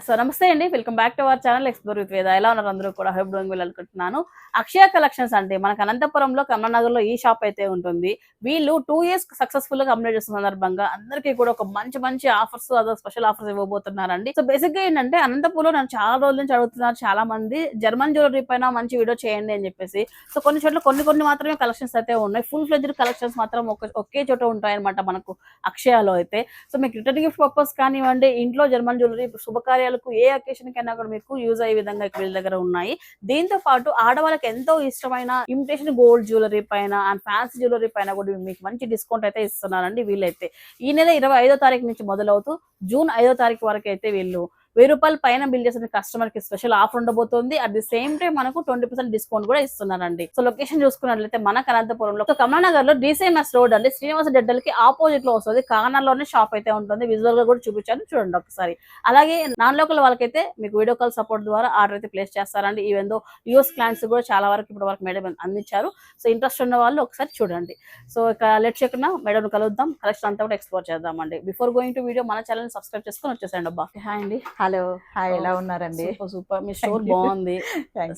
So నమస్తే అండి, welcome back to our channel explore with వేద. ఎలా ఉన్నారు అందరూ కూడా? హోప్ డూయింగ్ వెల్ అనుకుంటున్నాను. అక్షయ కలెక్షన్స్ అంటే మనకు అనంతపురంలో కమలానగర్ లో ఈ షాప్ అయితే ఉంటుంది. వీళ్ళు 2 years సక్సెస్ఫుల్ గా కంప్లీట్ చేసిన సందర్భంగా అందరికీ కూడా ఒక మంచి మంచి ఆఫర్స్, అదో స్పెషల్ ఆఫర్స్ ఇవ్వబోతున్నారండి. సో బేసిక్ గా ఏంటంటే అనంతపురంలో నన్ను చాలా రోజుల నుంచి అడుగుతున్నారు చాలా మంది, జర్మన్ జ్యువెలరీ పైన మంచి వీడియో చేయండి అని చెప్పేసి. సో కొన్ని చోట్ల కొన్ని మాత్రమే కలెక్షన్స్ అయితే ఉన్నాయి. ఫుల్ ఫ్లెడ్జ్డ్ కలెక్షన్స్ మాత్రం ఒకే చోట ఉంటాయి అనమాట మనకు అక్షయలో అయితే. సో మీకు రిటర్న్ గిఫ్ట్ పర్పస్ కానివ్వండి, ఇంట్లో జర్మన్ జ్యువెలరీ శుభకార్యాలకు ఏ అకేషన్ కైనా కూడా మీకు యూజ్ అయ్యే విధంగా వీళ్ళ దగ్గర ఉన్నాయి. దీంతో పాటు ఆడవాళ్ళకి ఎంతో ఇష్టమైన ఇమిటేషన్ గోల్డ్ జ్యువెలరీ పైన అండ్ ఫ్యాన్సీ జ్యువెలరీ పైన కూడా మీకు మంచి డిస్కౌంట్ అయితే ఇస్తున్నారండి వీళ్ళైతే. ఈ నెల 25వ తారీఖు నుంచి మొదలవుతూ జూన్ 5వ తారీఖు వరకు అయితే వీళ్ళు 1000 రూపాయల పైన బిల్ చేసిన కస్టమర్ కి స్పెషల్ ఆఫర్ ఉండబోతుంది. అట్ ది సేమ్ టైం మనకు 20% డిస్కౌంట్ కూడా ఇస్తున్నారండి. సో లొకేషన్ చూసుకున్నట్లయితే మన అనంతపురంలో కమలానగర్ లో DCMS రోడ్ అండి, శ్రీనివాస డెడ్డల్ కి ఆపోజిట్ లో వస్తుంది. కానర్లోనే షాప్ అయితే ఉంటుంది. విజువల్ గా కూడా చూపించాను, చూడండి ఒకసారి. అలాగే నాన్ లోకల్ వాళ్ళకైతే మీకు వీడియో కాల్ సపోర్ట్ ద్వారా ఆర్డర్ అయితే ప్లేస్ చేస్తారండి. ఈవెన్ దో యూఎస్ క్లయింట్స్ కూడా చాలా వరకు ఇప్పటి వరకు మేడం అందించారు. సో ఇంట్రెస్ట్ ఉన్న వాళ్ళు ఒకసారి చూడండి. సో ఇక లెట్ చెక్కిన మేడం కలుద్దాం, కలెక్షన్ అంతా కూడా ఎక్స్ప్లోర్ చేద్దామండి. బిఫోర్ గోయింగ్ టు వీడియో మన ఛానల్ సబ్స్క్రైబ్ చేసుకొని వచ్చేసాయండి. అబ్బా హాయ్ అండి. హలో హాయ్, ఎలా ఉన్నారండి? సూపర్, మీ స్టోర్ బాగుంది.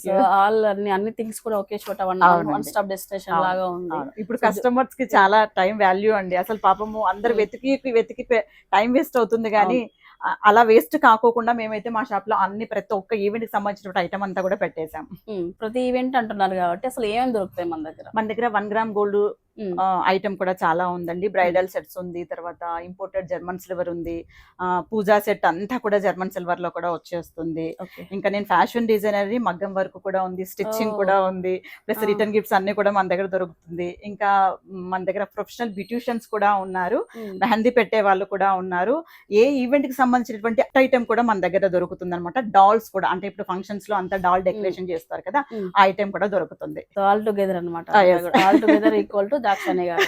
సో ఆల్ అన్ని థింగ్స్ కూడా ఒకే చోట వన్ స్టాప్ డెస్టినేషన్ లాగా ఉంది. ఇప్పుడు కస్టమర్స్ కి చాలా టైం వాల్యూ అండి. అసలు పాపము అందరు వెతికి టైం వేస్ట్ అవుతుంది, కానీ అలా వేస్ట్ కాకోకుండా మేమైతే మా షాప్ లో ప్రతి ఒక్క ఈవెంట్ కి సంబంధించిన ఐటమ్ అంతా కూడా పెట్టేసాం. ప్రతి ఈవెంట్ అంటున్నారు కాబట్టి అసలు ఏమేమి దొరుకుతాయి మన దగ్గర? 1 గ్రామ్ గోల్డ్ ఐటమ్ కూడా చాలా ఉందండి. బ్రైడల్ సెట్స్ ఉంది, తర్వాత ఇంపోర్టెడ్ జర్మన్ సిల్వర్ ఉంది, పూజా సెట్ అంతా కూడా జర్మన్ సిల్వర్ లో కూడా వచ్చేస్తుంది. ఇంకా నేను ఫ్యాషన్ డిజైనర్, మగ్గం వర్క్ కూడా ఉంది, స్టిచ్చింగ్ కూడా ఉంది, ప్లస్ రిటర్న్ గిఫ్ట్స్ అన్ని కూడా మన దగ్గర దొరుకుతుంది. ఇంకా మన దగ్గర ప్రొఫెషనల్ బ్యూటిషియన్స్ కూడా ఉన్నారు, మెహందీ పెట్టే వాళ్ళు కూడా ఉన్నారు. ఏ ఈవెంట్ కి సంబంధించినటువంటి ఐటమ్ కూడా మన దగ్గర దొరుకుతుంది అనమాట. డాల్స్ కూడా, అంటే ఇప్పుడు ఫంక్షన్స్ లో అంతా డాల్ డెకరేషన్ చేస్తారు కదా, ఆ ఐటమ్ కూడా దొరుకుతుంది. ఆల్ టుగెదర్ అనమాట, all together equal to Dakshayani garu.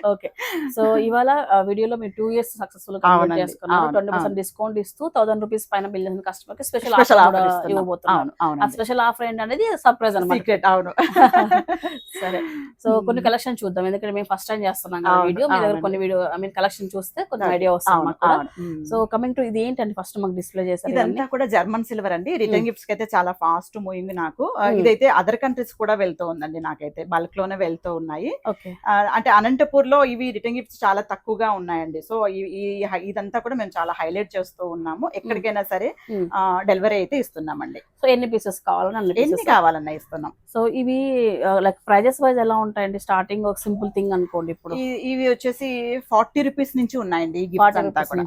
Okay, so ఇవాళ వీడియోలో మీరు 2 years సక్సెస్ఫుల్ కంప్లీట్ చేసుకున్నారు. 20% డిస్కౌంట్ ఇస్తూ 1000 రూపీస్ పైన బిల్ చేసిన కస్టమర్ కి స్పెషల్ ఆఫర్ ఇవ్వబోతున్నాను. ఆ స్పెషల్ ఆఫర్ ఏంటనేది సర్ప్రైజ్ అన్నమాట. అవును. సరే, సో కొన్ని కలెక్షన్ చూద్దాం, ఎందుకంటే మేము ఫస్ట్ టైం చేస్తున్నాం కదా వీడియో. మీ దగ్గర కొన్ని వీడియో కలెక్షన్ చూస్తే కొంచెం ఐడియా వస్తుంది. సో కమింగ్ టు ఇది ఏంటంటే ఫస్ట్ మాకు డిస్ప్లే చేశారు, ఇదంతా కూడా జర్మన్ సిల్వర్ అండి. రిటర్న్ గిఫ్ట్స్ కి అయితే చాలా ఫాస్ట్ మూవింగ్. నాకు ఇదైతే అదర్ కంట్రీస్ కూడా వెళ్తూ ఉందండి, నాకైతే బల్క్ లోనే వెళ్తూ ఉన్నాయి. అంటే అనంతపూర్ లో ఇవి రిటర్న్ గిఫ్ట్స్ చాలా తక్కువగా ఉన్నాయండి. సో ఇదంతా కూడా మేము చాలా హైలైట్ చేస్తూ ఉన్నాము. ఎక్కడికైనా సరే డెలివరీ అయితే ఇస్తున్నామండి. సో ఎన్ని పీసెస్ కావాలన్నా ఎన్ని కావాలన్నా ఇస్తున్నాం. సో ఇవి లైక్ ప్రైజెస్ వైజ్ ఎలా ఉంటాయండి? స్టార్టింగ్ ఒక సింపుల్ థింగ్ అనుకోండి, ఇప్పుడు ఇవి వచ్చేసి 40 రూపీస్ నుంచి ఉన్నాయండి. ఈ గిఫ్ట్స్ అంతా కూడా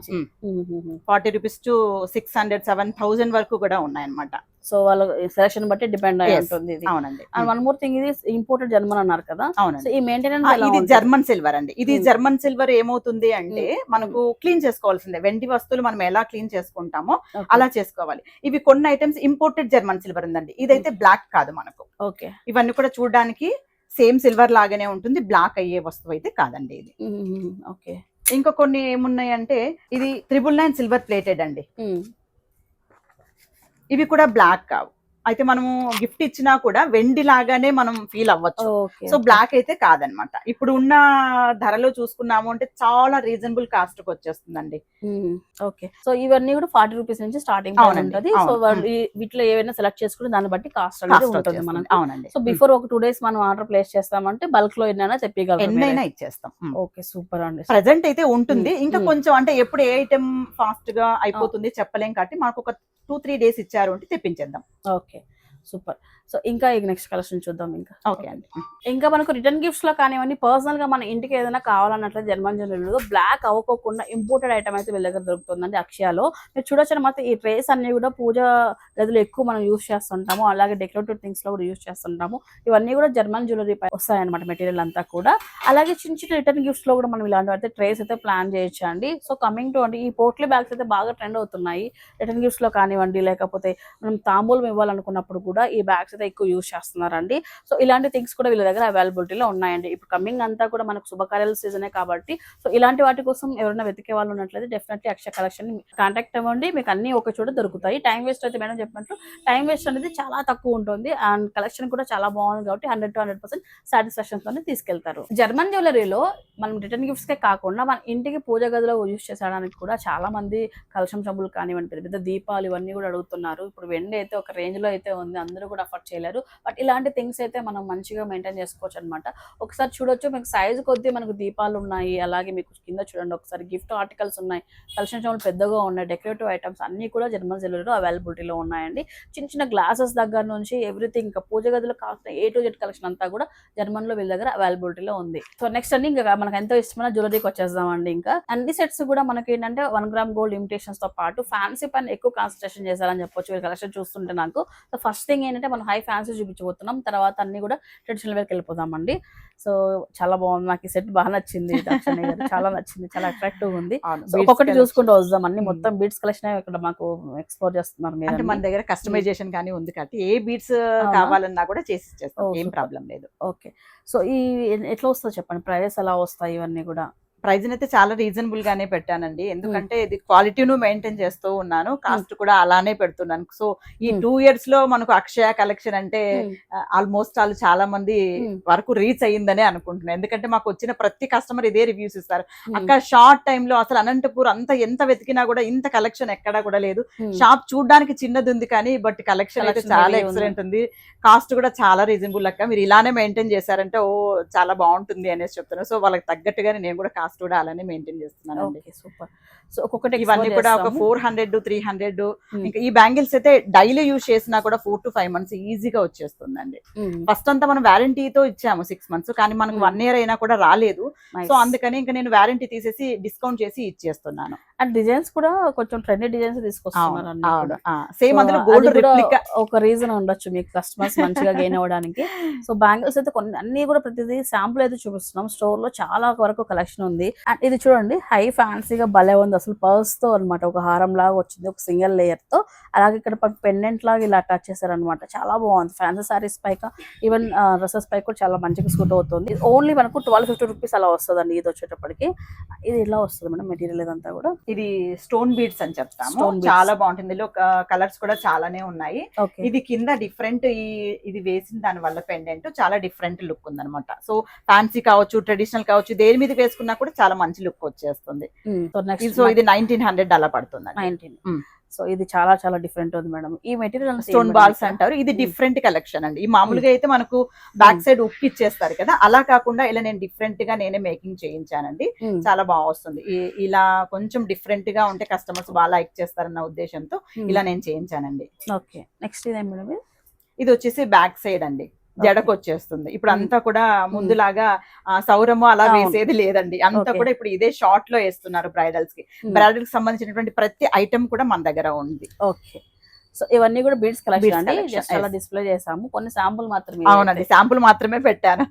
40 రూపీస్ టు 600, 7000 వరకు కూడా ఉన్నాయన్నమాట. సో వాళ్ళ సెలక్షన్ బట్టి డిపెండ్ అయి ఉంటుంది. అవునండి. అండ్ వన్ మోర్ థింగ్, ఇది ఇంపోర్టెడ్ జర్మన్ అన్నారు కదా. అవునండి. ఈ మెయింటెనెన్స్ ఇది జర్మన్ సిల్వర్ అండి. ఇది జర్మన్ సిల్వర్ ఏమవుతుంది అంటే మనకు క్లీన్ చేసుకోవాల్సిందే. వెండి వస్తువులు మనం ఎలా క్లీన్ చేసుకుంటామో అలా చేసుకోవాలి. ఇవి కొన్ని ఐటమ్స్ ఇంపోర్టెడ్ జర్మన్ సిల్వర్ ఉందండి. ఇదైతే బ్లాక్ కాదు మనకు. ఓకే, ఇవన్నీ కూడా చూడడానికి సేమ్ సిల్వర్ లాగానే ఉంటుంది, బ్లాక్ అయ్యే వస్తువు అయితే కాదండి ఇది. ఓకే, ఇంకా కొన్ని ఏమున్నాయి అంటే ఇది 999 సిల్వర్ ప్లేటెడ్ అండి. ఇవి కూడా బ్లాక్ కావు. అయితే మనము గిఫ్ట్ ఇచ్చినా కూడా వెండి లాగానే మనం ఫీల్ అవ్వచ్చు. సో బ్లాక్ అయితే కాదనమాట. ఇప్పుడు ఉన్న ధరలో చూసుకున్నాము అంటే చాలా రీజనబుల్ కాస్ట్ కి వచ్చేస్తుందండి. ఓకే, సో ఇవన్నీ కూడా 40 రూపీస్ నుంచి స్టార్టింగ్ ఉంటుంది. సో వీటిలో ఏవైనా సెలెక్ట్ చేసుకుని దాన్ని బట్టి కాస్ట్ అనేది ఉంటుంది మనకి. అవునండి. సో బిఫోర్ ఒక 2 days మనం ఆర్డర్ ప్లేస్ చేస్తామంటే బల్క్ లో ఎన్నైనా తెప్పిగలం, ఎన్నైనా ఇచ్చేస్తాం. ఓకే, సూపర్ అండి. ప్రెజెంట్ అయితే ఉంటుంది. ఇంకా కొంచెం అంటే ఎప్పుడు ఏ ఐటమ్ ఫాస్ట్ గా అయిపోతుంది చెప్పలేం, కాబట్టి మాకు ఒక 2-3 days ఇచ్చారు అంటే తెప్పించేద్దాం. Okay, super. సో ఇంకా నెక్స్ట్ కలెక్షన్ చూద్దాం. ఇంకా ఓకే అండి. ఇంకా మనకు రిటర్న్ గిఫ్ట్స్ లో కానివ్వండి, పర్సనల్ గా మన ఇంటికి ఏదైనా కావాలన్నట్లయితే జర్మన్ జ్యువెలరీలో బ్లాక్ అవ్వకోకుండా ఇంపోర్టెడ్ ఐటమ్ అయితే వీళ్ళ దగ్గర దొరుకుతుందండి అక్షయలో. మీరు చూడొచ్చు అనమాట. ఈ ట్రేస్ అన్ని కూడా పూజ గదిలో ఎక్కువ మనం యూజ్ చేస్తుంటాము, అలాగే డెకరేటివ్ థింగ్స్ లో కూడా యూజ్ చేస్తుంటాము. ఇవన్నీ కూడా జర్మన్ జ్యువెలరీ పై వస్తాయన్నమాట మెటీరియల్ అంతా కూడా. అలాగే చిన్న చిన్న రిటర్న్ గిఫ్ట్స్ లో కూడా మనం ఇలాంటి అయితే ట్రేస్ అయితే ప్లాన్ చేయొచ్చు అండి. సో కమింగ్ టు అంటే ఈ పోట్లీ బ్యాగ్స్ అయితే బాగా ట్రెండ్ అవుతున్నాయి రిటర్న్ గిఫ్ట్స్ లో కానివ్వండి, లేకపోతే మనం తాంబూలం ఇవ్వాలనుకున్నప్పుడు కూడా ఈ బ్యాగ్స్ అయితే ఎక్కువ యూజ్ చేస్తున్నారండి. సో ఇలాంటి థింగ్స్ కూడా వీళ్ళ దగ్గర అవైలబిలిటీలో ఉన్నాయండి. ఇప్పుడు కమింగ్ అంతా కూడా మనకు శుభకార్యాల సీజనే కాబట్టి సో ఇలాంటి వాటి కోసం ఎవరైనా వెతికే వాళ్ళు ఉన్నట్లయితే డెఫినెట్లీ అక్షయ కలెక్షన్ కాంటాక్ట్ అవ్వండి. మీకు అన్ని ఒక చోట దొరుకుతాయి. టైం వేస్ట్ అయితే మేడం చెప్పినట్టు టైం వేస్ట్ అనేది చాలా తక్కువ ఉంటుంది అండ్ కలెక్షన్ కూడా చాలా బాగుంది కాబట్టి 100 to 100% సాటిస్ఫాక్షన్ తోనే తీసుకెళ్తారు. జర్మన్ జ్యువెలరీలో మనం రిటర్న్ గిఫ్ట్స్ కే కాకుండా మన ఇంటికి పూజ గదిలో యూజ్ చేసడానికి కూడా చాలా మంది కలశం చెంబులు కానివ్వండి, పెద్ద పెద్ద దీపాలు ఇవన్నీ కూడా అడుగుతున్నారు. ఇప్పుడు వెండి అయితే ఒక రేంజ్ లో అయితే ఉంది, అందరూ కూడా అఫోర్డ్ చేయలేరు. బట్ ఇలాంటి థింగ్స్ అయితే మనం మంచిగా మెయింటైన్ చేసుకోవచ్చు అనమాట. ఒకసారి చూడొచ్చు, మీకు సైజ్ కొద్దీ మనకు దీపాలు ఉన్నాయి, అలాగే మీకు కింద చూడండి ఒకసారి గిఫ్ట్ ఆర్టికల్స్ ఉన్నాయి, కలశం చెంబులు పెద్దగా ఉన్నాయి, డెకరేటివ్ ఐటమ్స్ అన్ని కూడా జర్మన్ జ్యువెలరీలో అవైలబిలిటీలో ఉన్నాయండి. చిన్న చిన్న గ్లాసెస్ దగ్గర నుంచి ఎవ్రీథింగ్, ఇంకా పూజ గదిలో కావాల్సిన A to Z కలెక్షన్ అంతా కూడా జర్మన్ లో వీళ్ళ దగ్గర అవైలబిలిటీలో ఉంది. సో నెక్స్ట్ అండి ఇంకా మనకు ఎంతో ఇష్టమైన జ్యువెలరీకి వచ్చేద్దామండి. ఇంకా అన్ని సెట్స్ కూడా మనకి ఏంటంటే 1 గ్రామ్ గోల్డ్ ఇమిటేషన్స్ తో పాటు ఫ్యాన్సీ పైన ఎక్కువ కాన్సన్ట్రేషన్ చేశారని చెప్పొచ్చు వీళ్ళ కలెక్షన్ చూస్తుంటే నాకు. సో ఫస్ట్ థింగ్ ఏంటంటే మనం హై ఫ్యాన్సీ చూపించబోతున్నాం, తర్వాత అన్ని కూడా ట్రెడిషనల్ వేర్కి వెళ్ళిపోదామండి. సో చాలా బాగుంది, నాకు ఈ సెట్ బాగా నచ్చింది, చాలా నచ్చింది, చాలా అట్రాక్టివ్ ఉంది. ఒక్కొక్కటి చూసుకుంటూ వద్దాం, అన్ని మొత్తం బీడ్స్ కలెక్షన్ ఇక్కడ మాకు ఎక్స్ప్లోర్ చేస్తున్నారు మీరు. మన దగ్గర కస్టమైజేషన్ కానీ ఉంది కాబట్టి ఏ బీడ్స్ కావాలన్నా కూడా చేసి ఇచ్చేస్తాం, ఏం ప్రాబ్లం లేదు. ఓకే, సో ఈ ఎట్లా వస్తుందో చెప్పండి, ప్రైస్ ఎలా వస్తాయి ఇవన్నీ కూడా? ప్రైజ్ అయితే చాలా రీజనబుల్ గానే పెట్టానండి, ఎందుకంటే ఇది క్వాలిటీను మెయింటైన్ చేస్తూ ఉన్నాను, కాస్ట్ కూడా అలానే పెడుతున్నాను. సో ఈ 2 years లో మనకు అక్షయ కలెక్షన్ అంటే ఆల్మోస్ట్ వాళ్ళు చాలా మంది వరకు రీచ్ అయ్యిందనే అనుకుంటున్నాను. ఎందుకంటే మాకు వచ్చిన ప్రతి కస్టమర్ ఇదే రివ్యూస్ ఇస్తారు, అక్కడ షార్ట్ టైమ్ లో అసలు అనంతపూర్ అంత ఎంత వెతికినా కూడా ఇంత కలెక్షన్ ఎక్కడా కూడా లేదు. షాప్ చూడడానికి చిన్నది ఉంది కానీ బట్ కలెక్షన్ అయితే చాలా ఎక్సలెంట్ ఉంది, కాస్ట్ కూడా చాలా రీజనబుల్ అక్క, మీరు ఇలానే మెయింటైన్ చేశారంటే ఓ చాలా బాగుంటుంది అనేసి చెప్తున్నారు. సో వాళ్ళకి తగ్గట్టుగానే నేను కూడా కాస్ట్ కూడా అలానే మెయింటైన్ చేస్తున్నాను. సూపర్. సో ఒక్కొక్కటి ఇవన్నీ కూడా ఒక 400 300. ఇంకా ఈ బ్యాంగిల్స్ అయితే డైలీ యూజ్ చేసినా కూడా 4 to 5 months ఈజీగా వచ్చేస్తుందండి. ఫస్ట్ అంతా మనం వారంటీతో ఇచ్చాము 6 months, కానీ మనకు 1 year అయినా కూడా రాలేదు. సో అందుకని ఇంకా నేను వారంటీ తీసేసి డిస్కౌంట్ చేసి ఇచ్చేస్తున్నాను. అండ్ డిజైన్స్ కూడా కొంచెం ట్రెండీ డిజైన్స్ తీసుకొస్తున్నారు. సేమ్ అందులో గోల్డ్ రిప్లికా ఒక రీజన్ ఉండొచ్చు మీకు కస్టమర్స్ మంచిగా గెయిన్ అవ్వడానికి. సో బ్యాంగిల్స్ అయితే కొన్ని అన్ని కూడా ప్రతిదీ శాంపుల్ అయితే చూపిస్తున్నాం, స్టోర్ లో చాలా వరకు కలెక్షన్ ఉంది. అండ్ ఇది చూడండి హై ఫ్యాన్సీగా భలే ఉంది, అసలు పర్స్ తో అనమాట, ఒక హారం లాగా వచ్చింది ఒక సింగిల్ లేయర్ తో, అలాగే ఇక్కడ పెండెంట్ లాగా ఇలా అటాచ్ చేశారనమాట, చాలా బాగుంది. ఫ్యాన్సీ సారీస్ పైక ఈవెన్ డ్రెస్సెస్ పైకి కూడా చాలా మంచిగా సూట్ అవుతుంది. ఓన్లీ మనకు 1250 రూపీస్ అలా వస్తుందండి ఇది వచ్చేటప్పటికి. ఇది ఇలా వస్తుంది మేడం మెటీరియల్ ఇదంతా కూడా. ఇది స్టోన్ బీడ్స్ అని చెప్తాము, చాలా బాగుంటుంది. ఇందులో కలర్స్ కూడా చాలానే ఉన్నాయి. ఇది కింద డిఫరెంట్, ఇది వేసిన దాని వల్ల పెండెంట్ చాలా డిఫరెంట్ లుక్ ఉంది అనమాట. సో ఫ్యాన్సీ కావచ్చు, ట్రెడిషనల్ కావచ్చు, దేని మీద వేసుకున్నా కూడా చాలా మంచి లుక్ వచ్చేస్తుంది. సో ఇది 1900 అలా పడుతుంది. 19. సో ఇది చాలా చాలా డిఫరెంట్ ఉంది మేడం. ఈ మెటీరియల్ స్టోన్ బాల్స్ అంటారు, ఇది డిఫరెంట్ కలెక్షన్ అండి. ఈ మామూలుగా అయితే మనకు బ్యాక్ సైడ్ ఉక్కి ఇచ్చేస్తారు కదా, అలా కాకుండా ఇలా నేను డిఫరెంట్ గా నేనే మేకింగ్ చేయించానండి, చాలా బాగా వస్తుంది. ఇలా కొంచెం డిఫరెంట్ గా ఉంటే కస్టమర్స్ బాగా లైక్ చేస్తారన్న ఉద్దేశంతో ఇలా నేను చేయించానండి. ఓకే, నెక్స్ట్ ఇదే మేడం, ఇది వచ్చేసి బ్యాక్ సైడ్ అండి, జడకు వచ్చేస్తుంది. ఇప్పుడు అంతా కూడా ముందులాగా సౌరము అలా వేసేది లేదండి, అంతా కూడా ఇప్పుడు ఇదే షార్ట్ లో వేస్తున్నారు బ్రైడల్స్ కి. బ్రైడల్ కి సంబంధించినటువంటి ప్రతి ఐటమ్ కూడా మన దగ్గర ఉంది. ఓకే, సో ఇవన్నీ కూడా బీడ్స్ కలెక్షన్ అండి, జస్ట్ అలా డిస్ప్లే చేసాము, కొన్ని శాంపుల్ మాత్రమే. అవునండి, శాంపుల్ మాత్రమే పెట్టాను.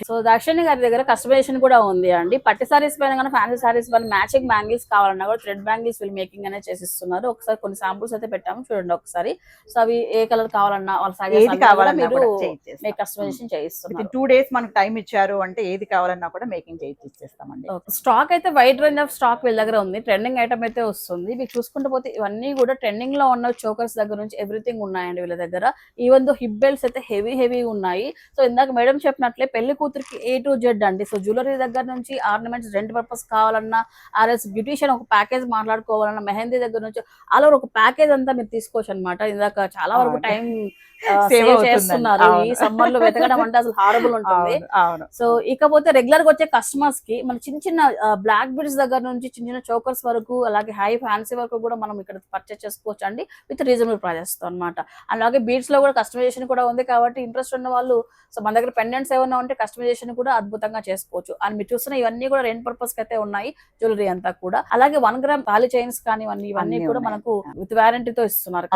సో దాక్షిణి గారి దగ్గర కస్టమైజేషన్ కూడా ఉంది అండి. పట్టు సారీస్ పైన కానీ ఫ్యాన్సీ సారీస్ పైన మ్యాచింగ్ బ్యాంగిల్స్ కావాలన్నా కూడా థ్రెడ్ బ్యాంగిల్స్ వీళ్ళు మేకింగ్ అనేది చేసిస్తున్నారు. ఒకసారి కొన్ని శాంపుల్స్ అయితే పెట్టాము చూడండి ఒకసారి. సో అవి ఏ కలర్ కావాలన్నా వాళ్ళ మీరు కస్టమైజేషన్ చేయిస్తున్నారు. 2 days మనకు టైం ఇచ్చారు అంటే ఏది కావాలన్నా కూడా మేకింగ్ చేయిస్తామండి. స్టాక్ అయితే వైడ్ రేంజ్ ఆఫ్ స్టాక్ వీళ్ళ దగ్గర ఉంది, ట్రెండింగ్ ఐటమ్ అయితే వస్తుంది. మీకు చూసుకుంటూ పోతే ఇవన్నీ కూడా ట్రెండింగ్ లో ఉన్న చోకర్స్ దగ్గర నుంచి ఎవ్రీథింగ్ ఉన్నాయండి వీళ్ళ దగ్గర. ఈవెన్ దో హిప్ బెల్ట్స్ అయితే హెవీ ఉన్నాయి. సో ఇందాక మేడం చెప్పినట్లే పెళ్లి కూతురికి A to Z అండి. సో జ్యువెలరీ దగ్గర నుంచి ఆర్నమెంట్స్ రెంట్ పర్పస్ కావాలన్నా, ఆర్ఎస్ బ్యూటిషియన్ ఒక ప్యాకేజ్ మాట్లాడుకోవాలన్నా, మెహందీ దగ్గర నుంచి అలా ఒక ప్యాకేజ్ అంతా మీరు తీసుకోవచ్చు అనమాట. ఇందాక చాలా వరకు టైం సేవ్ చేస్తున్నారు. ఈ సమ్మర్ లో వెతకడం అంటే అసలు హారబుల్ ఉంటుంది. సో ఇకపోతే రెగ్యులర్ గా వచ్చే కస్టమర్స్ కి మన చిన్న బ్లాక్ బీడ్స్ దగ్గర నుంచి చిన్న చోకర్స్ వరకు, అలాగే హై ఫ్యాన్సీ వరకు కూడా మనం ఇక్కడ పర్చేస్ చేసుకోవచ్చు అండి విత్ రీజనబుల్ ప్రైజెస్ తో అనమాట. అలాగే బీడ్స్ లో కూడా కస్టమైజేషన్ కూడా ఉంది కాబట్టి ఇంట్రెస్ట్ ఉన్న వాళ్ళు సో మన దగ్గర పెండెంట్స్ ఏమన్నా ఉంటే కస్టమైజేషన్ కూడా అద్భుతంగా చేసుకోవచ్చు. అండ్ మీరు చూస్తున్న ఇవన్నీ కూడా రెంట్ పర్పస్ కి అయితే ఉన్నాయి జ్యువెలరీ అంతా కూడా. అలాగే 1 గ్రామ్ తాళి చైన్స్ కానీ ఇవన్నీ కూడా మనకు విత్ వారంటీతో ఇస్తున్నారు.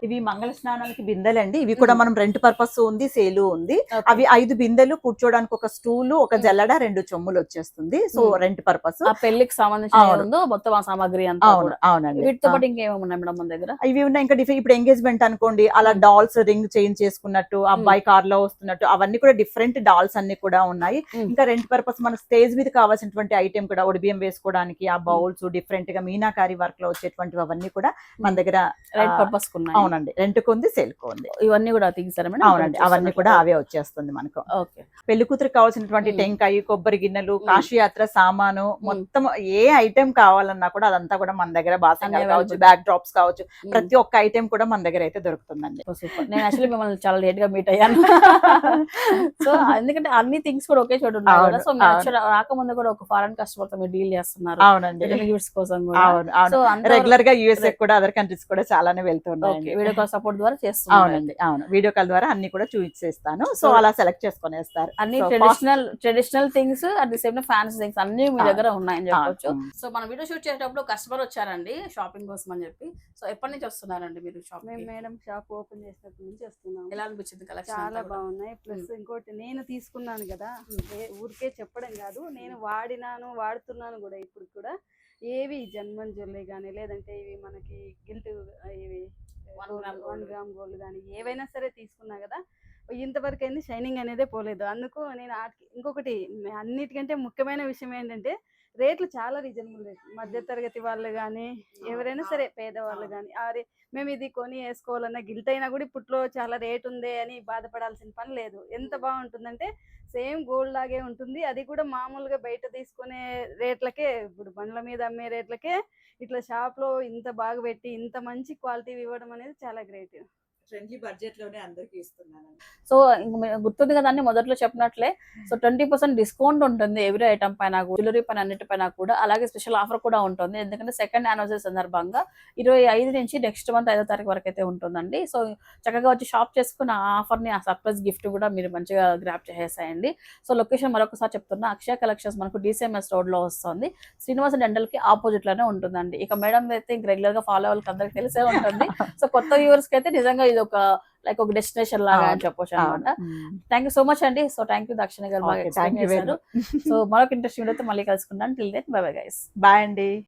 ఇవి మంగళ స్నానానికి బిందెలు అండి, ఇవి కూడా మనం రెంట్ పర్పస్ ఉంది, సేలు ఉంది. అవి 5 బిందెలు, కూర్చోడానికి ఒక స్టూల్, ఒక జల్లడ, 2 చెమ్ములు వచ్చేస్తుంది. So rent purpose. ఆ పెళ్లికి సంబంధించిన మొత్తం ఆ సామాగ్రి అంతా. అవునండి. వీటితో పాటు ఇంకేమేమి ఉన్నాయి మేడం మన దగ్గర? ఇవి ఉన్నాయి ఇంకా ఇప్పుడు ఎంగేజ్మెంట్ అనుకోండి, అలా డాల్స్ రింగ్ చేంజ్ చేసుకున్నట్టు, అబ్బాయి కార్ లో వస్తున్నట్టు, అవన్నీ కూడా డిఫరెంట్ డాల్స్ అన్ని కూడా ఉన్నాయి. ఇంకా రెంట్ పర్పస్ మన స్టేజ్ మీద కావాల్సినటువంటి ఐటమ్ కూడా ఒడిబియ్యం వేసుకోవడానికి ఆ బౌల్స్ డిఫరెంట్ గా మీనాకారి వర్క్ లో వచ్చేటువంటివి అవన్నీ కూడా మన దగ్గర రెంట్ పర్పస్ అవునండి, రెంట్ కు ఉంది, సేల్ కు ఉంది. ఇవన్నీ కూడా తీసారా మేడం? అవునండి, అవన్నీ కూడా అవే వచ్చేస్తుంది మనకు. ఓకే. పెళ్లి కూతురు కావాల్సినటువంటి టెంకాయ, కొబ్బరి గిన్నెలు, కాశీయాత్ర సామాను, మొత్తం ఏ ఐటెం కావాలన్నా కూడా అదంతా కూడా మన దగ్గర బాసంగాలు కావచ్చు, బ్యాక్ డ్రాప్స్ కావచ్చు, ప్రతి ఒక్క ఐటెం కూడా మన దగ్గర అయితే దొరుకుతుందండి. సూపర్. నేను యాక్చువల్లీ మిమ్మల్ని చాలా లేట్ గా మీట్ అయ్యాను. సో ఎందుకంటే అన్ని థింగ్స్ కూడా ఒకే చోట ఉన్నాయి కదా. సో మీరు రాకముందు కూడా ఒక ఫారెన్ కస్టమర్ తో మీరు డీల్ చేస్తున్నారు. అవునండి, గిఫ్ట్స్ కోసం కూడా. సో రెగ్యులర్ గా యూఎస్ఏ కూడా అదర్ కంట్రీస్ కూడా చాలానే వెళ్తున్నాయి. వీడియో కాల్ సపోర్ట్ ద్వారా చేస్తున్నారు. అవునండి, అవును, వీడియో కాల్ ద్వారా అన్ని కూడా చూపిస్తాను. సో అలా సెలెక్ట్ చేసుకునేస్తారు. అన్ని traditional things at the same fancy things అన్ని మీ దగ్గర ఉన్నాయని చెప్పొచ్చు. సో మన వీడియో షూట్ చేసేటప్పుడు కస్టమర్ వచ్చారండి షాపింగ్ కోసం అని చెప్పి. సో ఎప్పటి నుంచి వస్తున్నారండి మీరు షాపింగ్? మేడం షాప్ ఓపెన్ చేసినప్పటి నుంచి వస్తున్నాం. ఎలా అనిపించింది కలెక్షన్? చాలా బాగున్నాయి. ప్లస్ ఇంకోటి నేను తీసుకున్నాను కదా, ఊరికే చెప్పడం కాదు, నేను వాడుతున్నాను కూడా. ఇప్పుడు కూడా ఏవి జన్మన్ జ్యువెలరీ కానీ, లేదంటే ఇవి మనకి గిల్ట్, ఇవి 1 గ్రామ్ గోల్డ్ కానీ ఏవైనా సరే తీసుకున్నా కదా, ఇంతవరకు అయింది షైనింగ్ అనేదే పోలేదు. అందుకు నేను ఇంకొకటి అన్నిటికంటే ముఖ్యమైన విషయం ఏంటంటే రేట్లు చాలా రీజనబుల్ రేట్. మధ్య తరగతి వాళ్ళు కానీ, ఎవరైనా సరే పేదవాళ్ళు కానీ, మేము ఇది కొని వేసుకోవాలన్నా గిల్ట్ అయినా కూడా ఇప్పట్లో చాలా రేట్ ఉంది అని బాధపడాల్సిన పని లేదు. ఎంత బాగుంటుందంటే సేమ్ గోల్డ్ లాగే ఉంటుంది. అది కూడా మామూలుగా బయట తీసుకునే రేట్లకే, ఇప్పుడు బండ్ల మీద అమ్మే రేట్లకే ఇట్లా షాప్ లో ఇంత బాగా పెట్టి ఇంత మంచి క్వాలిటీ ఇవ్వడం అనేది చాలా గ్రేట్. ఫ్రెండ్లీ బడ్జెట్ లోనే అందరికి ఇస్తున్నాను. సో గుర్తుంది కదా అన్ని మొదట్లో చెప్పినట్లే. సో 20% డిస్కౌంట్ ఉంటుంది ఎవ్రీ ఐటమ్ పైన, జ్యువెలరీ పైన అన్నిటిపైన కూడా. అలాగే స్పెషల్ ఆఫర్ కూడా ఉంటుంది. ఎందుకంటే సెకండ్ యానివర్సరీ సందర్భంగా 25 నుంచి నెక్స్ట్ మంత్ 5వ తారీఖు వరకు అయితే ఉంటుందండి. సో చక్కగా వచ్చి షాప్ చేసుకున్న ఆ ఆఫర్ని, ఆ సర్ప్రైజ్ గిఫ్ట్ కూడా మీరు మంచిగా గ్రాప్ చేసేసాయండి. సో లొకేషన్ మరొకసారి చెప్తున్నా, అక్షయ కలెక్షన్స్ మనకు DCMS రోడ్ లో వస్తుంది. శ్రీనివాస డెంటల్ కి ఆపోజిట్ లోనే ఉంటుందండి. ఇక మేడం అయితే ఇంక రెగ్యులర్ గా ఫాలో వాళ్ళకి అందరికి తెలిసే ఉంటుంది. సో కొత్త వ్యూవర్స్ కి అయితే నిజంగా ఇది ఒక లైక్ ఒక డెస్టినేషన్ లాగా అని చెప్పొచ్చు అనమాట. థ్యాంక్ యూ సో మచ్ అండి. సో థ్యాంక్ యూ దక్షిణ గారు, బాగా ఎక్స్ప్లెయిన్ చేశారు. సో మరొక ఇంట్రెస్టింగ్ అయితే మళ్ళీ కలుసుకుంటాను. Till then bye bye guys. Bye అండి.